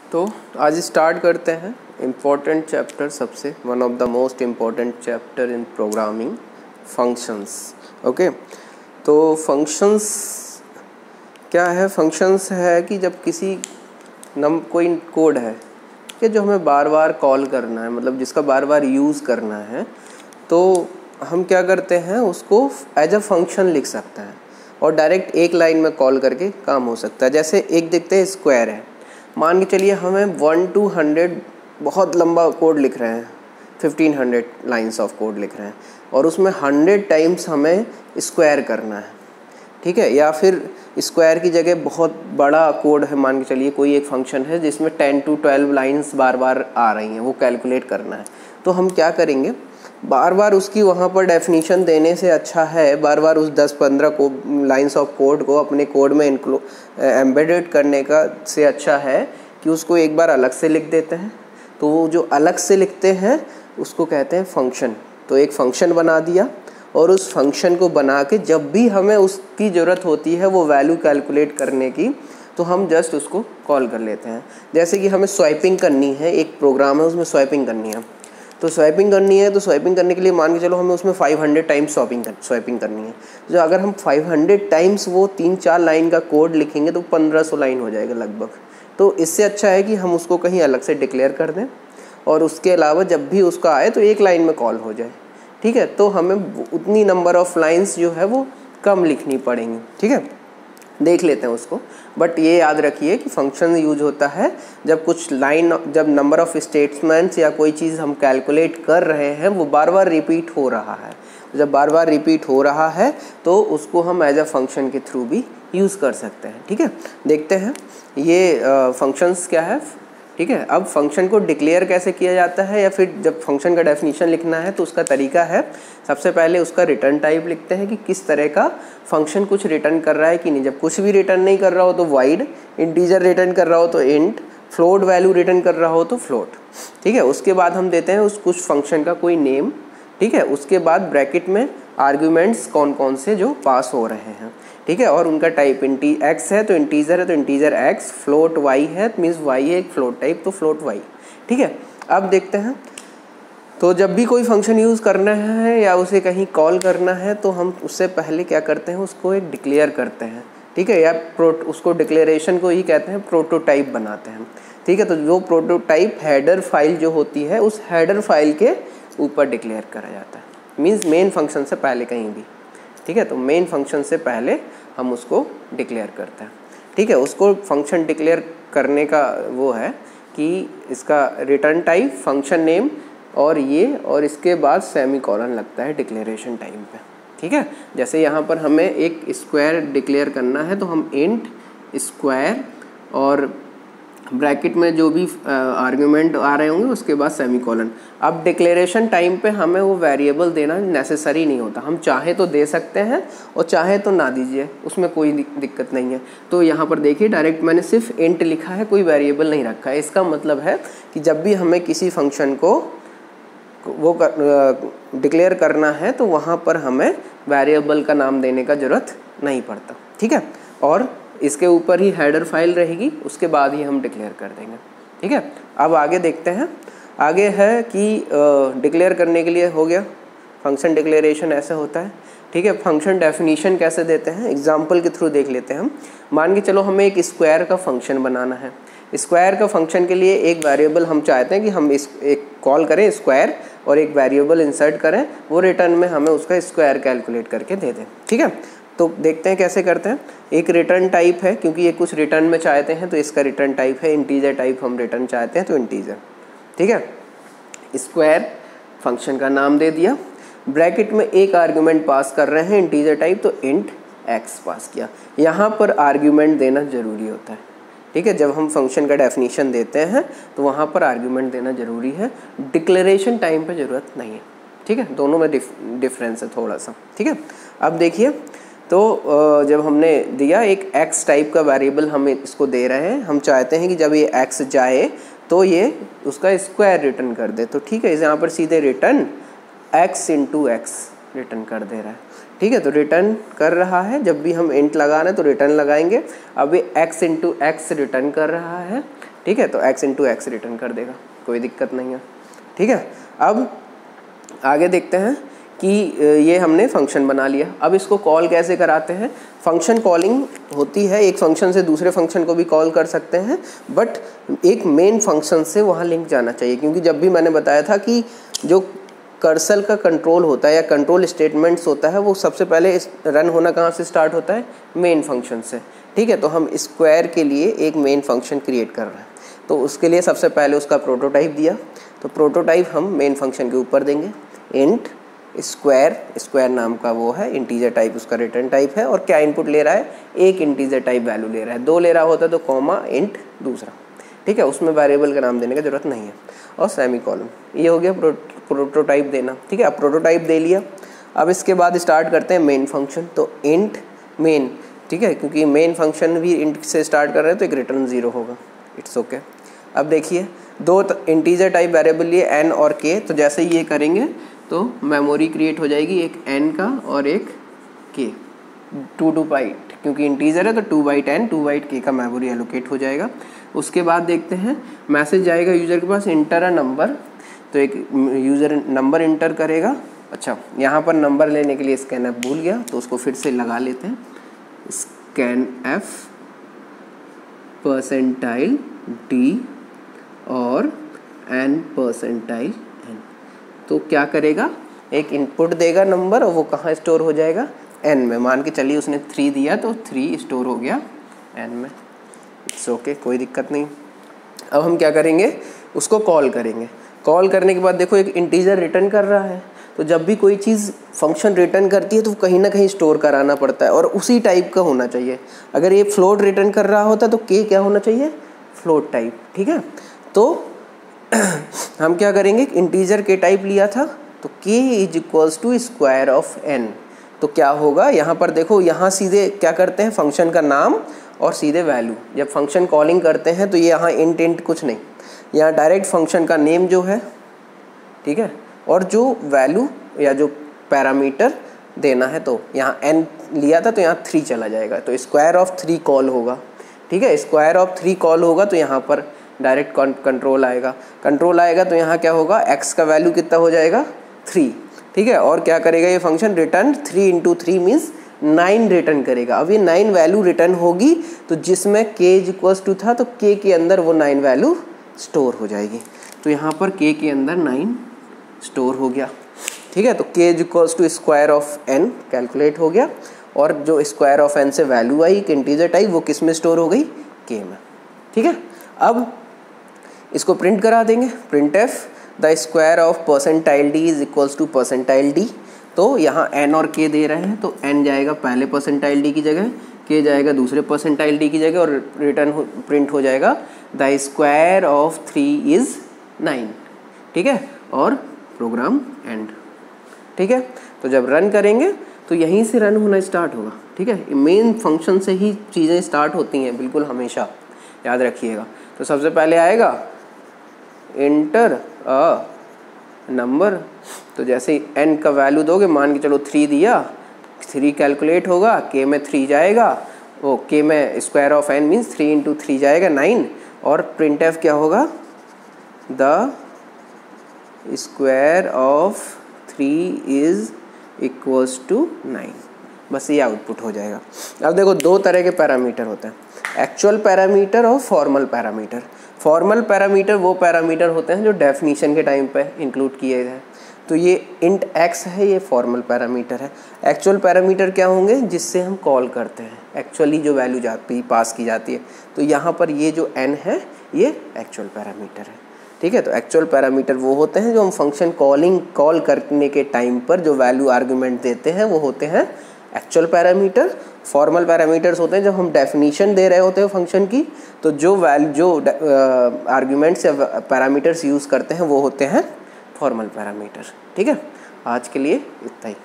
तो आज स्टार्ट करते हैं इम्पोर्टेंट चैप्टर, सबसे one of the most important chapter in programming, functions. Okay, तो फंक्शंस क्या है? फंक्शंस है कि जब किसी कोई कोड है कि जो हमें बार बार कॉल करना है, मतलब जिसका बार बार यूज़ करना है, तो हम क्या करते हैं, उसको एज अ फंक्शन लिख सकते हैं और डायरेक्ट एक लाइन में कॉल करके काम हो सकता है। जैसे एक देखते हैं, स्क्वायर है, मान के चलिए हमें 1 to 100 बहुत लंबा कोड लिख रहे हैं, 1500 लाइन्स ऑफ कोड लिख रहे हैं और उसमें 100 टाइम्स हमें स्क्वायर करना है, ठीक है। या फिर स्क्वायर की जगह बहुत बड़ा कोड है, मान के चलिए कोई एक फंक्शन है जिसमें 10 to 12 लाइन्स बार बार आ रही हैं, वो कैलकुलेट करना है। तो हम क्या करेंगे, बार बार उसकी वहाँ पर डेफिनेशन देने से अच्छा है बार बार उस 10-15 को लाइन्स ऑफ कोड को अपने कोड में एम्बेडेड करने का से अच्छा है कि उसको एक बार अलग से लिख देते हैं। तो वो जो अलग से लिखते हैं उसको कहते हैं फंक्शन। तो एक फंक्शन बना दिया और उस फंक्शन को बना के जब भी हमें उसकी ज़रूरत होती है वो वैल्यू कैलकुलेट करने की, तो हम जस्ट उसको कॉल कर लेते हैं। जैसे कि हमें स्वाइपिंग करनी है, एक प्रोग्राम है उसमें स्वाइपिंग करनी है, तो स्वाइपिंग करनी है, तो स्वाइपिंग करने के लिए मान के चलो हमें उसमें 500 टाइम्स स्वाइपिंग करनी है। तो अगर हम 500 टाइम्स वो 3-4 लाइन का कोड लिखेंगे तो 1500 लाइन हो जाएगा लगभग। तो इससे अच्छा है कि हम उसको कहीं अलग से डिक्लेयर कर दें और उसके अलावा जब भी उसका आए तो एक लाइन में कॉल हो जाए, ठीक है। तो हमें उतनी नंबर ऑफ़ लाइन्स जो है वो कम लिखनी पड़ेंगी, ठीक है। देख लेते हैं उसको, बट ये याद रखिए कि फंक्शन यूज होता है जब नंबर ऑफ़ स्टेटमेंट्स या कोई चीज़ हम कैलकुलेट कर रहे हैं वो बार बार रिपीट हो रहा है। जब बार बार रिपीट हो रहा है तो उसको हम एज अ फंक्शन के थ्रू भी यूज़ कर सकते हैं, ठीक है। देखते हैं ये फंक्शंस क्या है, ठीक है। अब फंक्शन को डिक्लेयर कैसे किया जाता है, या फिर जब फंक्शन का डेफिनेशन लिखना है तो उसका तरीका है, सबसे पहले उसका रिटर्न टाइप लिखते हैं कि किस तरह का फंक्शन कुछ रिटर्न कर रहा है कि नहीं। जब कुछ भी रिटर्न नहीं कर रहा हो तो वाइड, इंटीजर रिटर्न कर रहा हो तो इंट, फ्लोट वैल्यू रिटर्न कर रहा हो तो फ्लोट, ठीक है। उसके बाद हम देते हैं उस कुछ फंक्शन का कोई नेम, ठीक है। उसके बाद ब्रैकेट में आर्ग्यूमेंट्स कौन कौन से जो पास हो रहे हैं, ठीक है, और उनका टाइप एक्स है तो इंटीजर है तो इंटीजर एक्स, फ्लोट वाई है मीन्स वाई है एक फ्लोट टाइप तो फ्लोट वाई, ठीक है। अब देखते हैं, तो जब भी कोई फंक्शन यूज़ करना है या उसे कहीं कॉल करना है तो हम उससे पहले क्या करते हैं, उसको एक डिक्लेयर करते हैं, ठीक है, या उसको डिक्लेरेशन को ही कहते हैं प्रोटोटाइप बनाते हैं, ठीक है। तो जो प्रोटोटाइप हेडर फाइल जो होती है उस हेडर फाइल के ऊपर डिक्लेयर करा जाता है, मीन्स मेन फंक्शन से पहले कहीं भी, ठीक है। तो मेन फंक्शन से पहले हम उसको डिक्लेयर करते हैं, ठीक है। उसको फंक्शन डिक्लेयर करने का वो है कि इसका रिटर्न टाइप, फंक्शन नेम और इसके बाद सेमीकोलन लगता है डिक्लेरेशन टाइम पे, ठीक है। जैसे यहाँ पर हमें एक स्क्वायर डिक्लेयर करना है तो हम इंट स्क्वायर और ब्रैकेट में जो भी आर्ग्यूमेंट आ रहे होंगे उसके बाद सेमीकोलन। अब डिक्लेरेशन टाइम पे हमें वो वेरिएबल देना नेसेसरी नहीं होता, हम चाहे तो दे सकते हैं और चाहे तो ना दीजिए, उसमें कोई दिक्कत नहीं है। तो यहाँ पर देखिए डायरेक्ट मैंने सिर्फ इंट लिखा है, कोई वेरिएबल नहीं रखा है। इसका मतलब है कि जब भी हमें किसी फंक्शन को वो डिक्लेयर करना है तो वहाँ पर हमें वेरिएबल का नाम देने का ज़रूरत नहीं पड़ता, ठीक है। और इसके ऊपर ही हेडर फाइल रहेगी, उसके बाद ही हम डिक्लेयर कर देंगे, ठीक है। अब आगे देखते हैं, आगे है कि डिक्लेयर करने के लिए हो गया फंक्शन डिक्लेरेशन ऐसे होता है, ठीक है। फंक्शन डेफिनेशन कैसे देते हैं, एग्जांपल के थ्रू देख लेते हैं हम। मान के चलो हमें एक स्क्वायर का फंक्शन बनाना है। स्क्वायर का फंक्शन के लिए एक वेरिएबल हम चाहते हैं कि हम एक कॉल करें स्क्वायर और एक वेरिएबल इंसर्ट करें, वो रिटर्न में हमें उसका स्क्वायर कैलकुलेट करके दे दें, ठीक है। तो देखते हैं कैसे करते हैं। एक रिटर्न टाइप है, क्योंकि ये कुछ रिटर्न में चाहते हैं तो इसका रिटर्न टाइप है इंटीजर टाइप, हम रिटर्न चाहते हैं तो इंटीजर, ठीक है। स्क्वायर फंक्शन का नाम दे दिया, ब्रैकेट में एक आर्ग्यूमेंट पास कर रहे हैं इंटीजर टाइप तो इंट एक्स पास किया। यहाँ पर आर्ग्यूमेंट देना ज़रूरी होता है, ठीक है। जब हम फंक्शन का डेफिनेशन देते हैं तो वहाँ पर आर्ग्यूमेंट देना ज़रूरी है, डिक्लेरेशन टाइम पे ज़रूरत नहीं है, ठीक है। दोनों में डिफरेंस है थोड़ा सा, ठीक है। अब देखिए, तो जब हमने दिया एक x टाइप का वेरिएबल हम इसको दे रहे हैं, हम चाहते हैं कि जब ये x जाए तो ये उसका स्क्वायर रिटर्न कर दे, तो ठीक है, इस यहाँ पर सीधे return x into x return कर दे रहा है, ठीक है। तो रिटर्न कर रहा है, जब भी हम इंट लगा रहे हैं तो रिटर्न लगाएंगे। अब ये x इंटू एक्स रिटर्न कर रहा है, ठीक है, तो x इंटू एक्स रिटर्न कर देगा, कोई दिक्कत नहीं है, ठीक है। अब आगे देखते हैं कि ये हमने फंक्शन बना लिया। अब इसको कॉल कैसे कराते हैं। फंक्शन कॉलिंग होती है, एक फंक्शन से दूसरे फंक्शन को भी कॉल कर सकते हैं, बट एक मेन फंक्शन से वहाँ लिंक जाना चाहिए, क्योंकि जब भी मैंने बताया था कि जो कर्सर का कंट्रोल होता है या कंट्रोल स्टेटमेंट्स होता है वो सबसे पहले रन होना कहाँ से स्टार्ट होता है, मेन फंक्शन से, ठीक है। तो हम स्क्वायर के लिए एक मेन फंक्शन क्रिएट कर रहे हैं, तो उसके लिए सबसे पहले उसका प्रोटोटाइप दिया। तो प्रोटोटाइप हम मेन फंक्शन के ऊपर देंगे, इंट स्क्वायर नाम का वो है, इंटीजर टाइप उसका रिटर्न टाइप है। और क्या इनपुट ले रहा है, एक इंटीजर टाइप वैल्यू ले रहा है। 2 ले रहा होता तो कॉमा इंट दूसरा, ठीक है, उसमें वेरिएबल का नाम देने की जरूरत नहीं है, और सेमी कॉलम। ये हो गया प्रोटोटाइप देना, ठीक है। अब प्रोटोटाइप दे लिया। अब इसके बाद स्टार्ट करते हैं मेन फंक्शन। तो इंट मेन, ठीक है, क्योंकि मेन फंक्शन भी इंट से स्टार्ट कर रहे हैं तो एक रिटर्न 0 होगा, इट्स ओके। अब देखिए 2 इंटीजर टाइप वेरिएबल लिए n और k। तो जैसे ये करेंगे तो मेमोरी क्रिएट हो जाएगी, एक n का और एक k, 2 बाइट, क्योंकि इंटीजर है तो 2 बाइट n 2 बाइट k का मेमोरी एलोकेट हो जाएगा। उसके बाद देखते हैं मैसेज जाएगा यूज़र के पास, इंटर अ नंबर। तो एक यूज़र नंबर इंटर करेगा। अच्छा, यहाँ पर नंबर लेने के लिए स्कैन एफ भूल गया, तो उसको फिर से लगा लेते हैं, स्कैन एफ परसेंटाइल डी और n परसेंटाइल n। तो क्या करेगा, एक इनपुट देगा नंबर, और वो कहाँ स्टोर हो जाएगा, n में। मान के चलिए उसने 3 दिया तो 3 स्टोर हो गया n में, इट्स ओके, कोई दिक्कत नहीं। अब हम क्या करेंगे, उसको कॉल करेंगे। कॉल करने के बाद देखो एक इंटीजर रिटर्न कर रहा है, तो जब भी कोई चीज़ फंक्शन रिटर्न करती है तो कहीं ना कहीं स्टोर कराना पड़ता है, और उसी टाइप का होना चाहिए। अगर ये फ्लोट रिटर्न कर रहा होता तो k क्या होना चाहिए, फ्लोट टाइप, ठीक है। तो हम क्या करेंगे, इंटीजर के टाइप लिया था तो k is equals to square of n। तो क्या होगा, यहाँ पर देखो, यहाँ सीधे क्या करते हैं, फंक्शन का नाम और सीधे वैल्यू। जब फंक्शन कॉलिंग करते हैं तो ये यहाँ इंट कुछ नहीं, यहाँ डायरेक्ट फंक्शन का नेम जो है, ठीक है, और जो वैल्यू या जो पैरामीटर देना है, तो यहाँ n लिया था तो यहाँ 3 चला जाएगा, तो स्क्वायर ऑफ 3 कॉल होगा, ठीक है। स्क्वायर ऑफ 3 कॉल होगा तो यहाँ पर डायरेक्ट कंट्रोल आएगा, तो यहाँ क्या होगा, x का वैल्यू कितना हो जाएगा, 3, ठीक है। और क्या करेगा ये function, return 3 into 3 means 9 return करेगा। अब ये 9 वैल्यू रिटर्न होगी, तो जिसमें k इज इक्वल्स टू था तो k के अंदर वो 9 वैल्यू स्टोर हो जाएगी। तो यहाँ पर k के अंदर 9 स्टोर हो गया, ठीक है। तो k is equals to square of n calculate हो गया, और जो स्क्वायर ऑफ n से वैल्यू आई एक इंटीजर टाइप, वो किस में स्टोर हो गई, k में, ठीक है। अब इसको प्रिंट करा देंगे, print F the square of percentile D is equals to percentile D. तो यहाँ n और k दे रहे हैं, तो n जाएगा पहले परसेंटाइल डी की जगह, k जाएगा दूसरे परसेंटाइल डी की जगह, और रिटर्न प्रिंट हो जाएगा द स्क्वायर ऑफ 3 इज 9, ठीक है, और प्रोग्राम एंड, ठीक है। तो जब रन करेंगे तो यहीं से रन होना स्टार्ट होगा, ठीक है। मेन फंक्शन से ही चीज़ें स्टार्ट होती हैं, बिल्कुल हमेशा याद रखिएगा। तो सबसे पहले आएगा इंटर अ नंबर, तो जैसे ही n का वैल्यू दोगे, मान के चलो 3 दिया, 3 कैलकुलेट होगा, k में 3 जाएगा, वो k में square of n means 3 into 3 जाएगा 9, और प्रिंट एफ क्या होगा, the square of 3 is equals to 9, बस ये आउटपुट हो जाएगा। अब देखो 2 तरह के पैरामीटर होते हैं, एक्चुअल पैरामीटर और फॉर्मल पैरामीटर। फॉर्मल पैरामीटर वो पैरामीटर होते हैं जो डेफिनीशन के टाइम पे इंक्लूड किए गए हैं। तो ये इंट x है, ये फॉर्मल पैरामीटर है। एक्चुअल पैरामीटर क्या होंगे, जिससे हम कॉल करते हैं, एक्चुअली जो वैल्यू जाती पास की जाती है। तो यहाँ पर ये जो n है ये एक्चुअल पैरामीटर है, ठीक है। तो एक्चुअल पैरामीटर वो होते हैं जो हम फंक्शन कॉल करने के टाइम पर जो वैल्यू आर्गुमेंट देते हैं, वो होते हैं एक्चुअल पैरामीटर। फॉर्मल पैरामीटर्स होते हैं जब हम डेफिनीशन दे रहे होते हैं फंक्शन की, तो जो आर्ग्यूमेंट्स या पैरामीटर्स यूज़ करते हैं वो होते हैं फॉर्मल पैरामीटर, ठीक है। आज के लिए इतना ही।